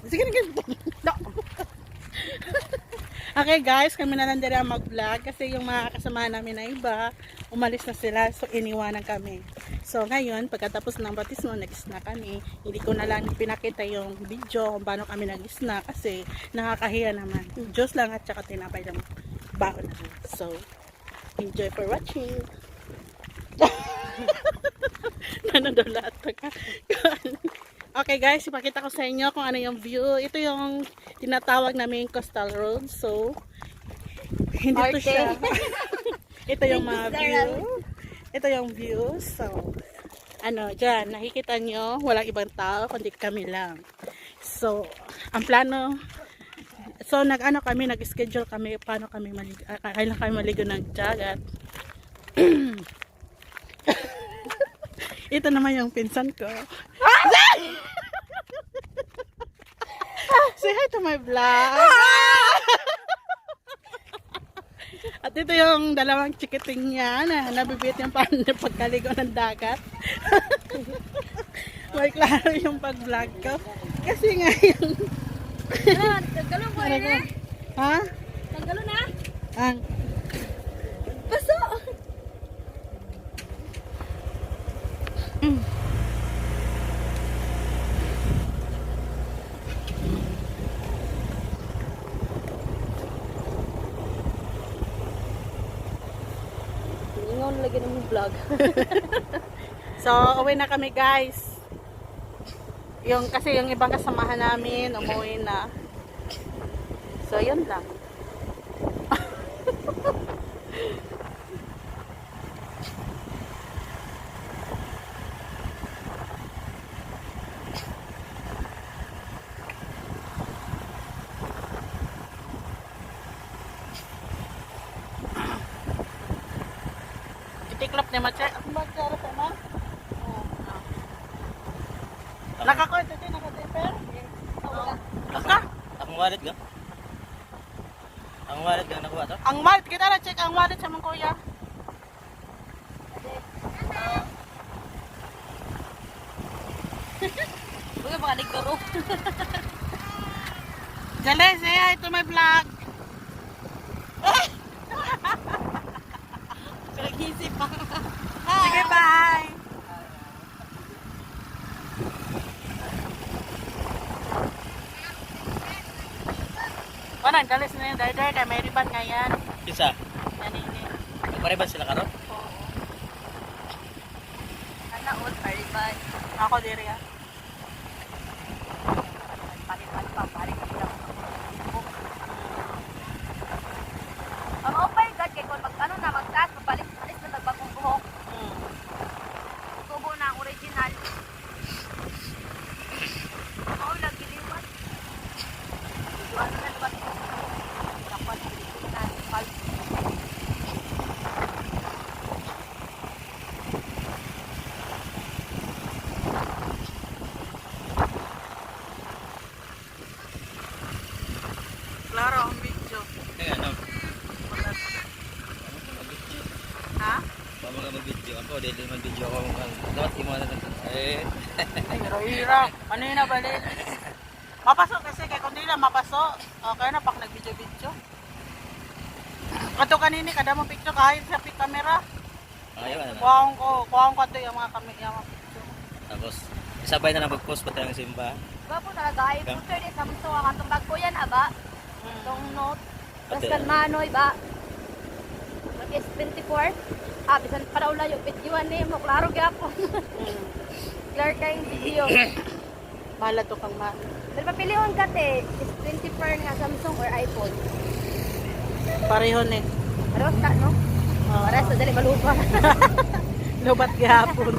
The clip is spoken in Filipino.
Sige na kayo. No. Okay guys, kami na lang dira mag-vlog kasi yung mga kasamahan namin na iba, umalis na sila, so iniwanan kami. So ngayon, pagkatapos ng batismo, nag-snack kami. Hindi ko na lang pinakita yung video kung paano kami nag-snack kasi nakakahiya naman. Diyos lang at saka tinapay lang baon na. So, enjoy for watching. Nanadula ito ka. Okay guys, ipakita ko sa inyo kung ano yung view. Ito yung tinatawag namin Coastal Road. So, hindi to siya. Ito yung mga view. Ito yung view. So, ano, dyan, nakikita nyo, walang ibang tao, kundi kami lang. So, ang plano, so nag-ano kami, nag-schedule kami, paano kami maligo, kailan kami maligo ng dagat. Ito naman yung pinsan ko. Say hi to my vlog. At ito yung dalawang chikiting niya na nabibit yung pagkaligo ng dagat. May klaro yung pag-vlog ko. Kasi nga yung... Taggalon ko eh. Ha? Taggalon na. Ang... Paso. Ingon lagi ng vlog. So, uwi na kami guys. Kasi yung ibang kasamahan namin, umuwi na. So, yun lang. Itiklop ni Mache. Ang magkara sa ma? Nakakoy, ito din, nakadeper? Naka? Akong wallet ga? Ang wallet ga nakuha to? Ang wallet, kita na check ang wallet sa mga kuya. Uy, baka nagkaro. Galing, say hi to my vlog. Nag-isip pa. Sige, bye. Wanan, galis na yung rider kay may riban nga yan. Isa. Yan ini. Nagpareban sila karon? Ana, all pariban. Ako diri ya. Pariban pa, pariban lang. Oh my God, kay kung mag-ano na, mag-cut, mapalis na nagbagong buhok. Tubo na ang original. Oo, nagiliwan. Ano na naman ito? Dapat, Pilipinas, pal- Klaro ang video. Eh ano? Ha? Paano ka mag-video? Ako, dili mag-video ako. Dapat imo na lang. Eh. Ay, hira-hira. Ano yun na balik? Mapasok kasi, kaya kung di lang mapasok, okay na pak nag-video-video. Kato kanini, kada mo picture kahit sa camera. Ayaw na. Kuhaong ko ito yung mga picture. Tapos, isabay na mag-post pa tayong simba. Bapo talaga, ay picture din sa muso, ang itong bag ko yan, aba. Itong note. Tapos kan manoy ba? Mag-S24. Bisan para ula yung videoan ni mo, klaro gyapon. Clear kayong video. Mahala to kang ma. Pero papilihon ka te, S24 nga Samsung or iPhone. Pareho ni. Paros ka, no? Pares, dali malupa. Lubat gihapon.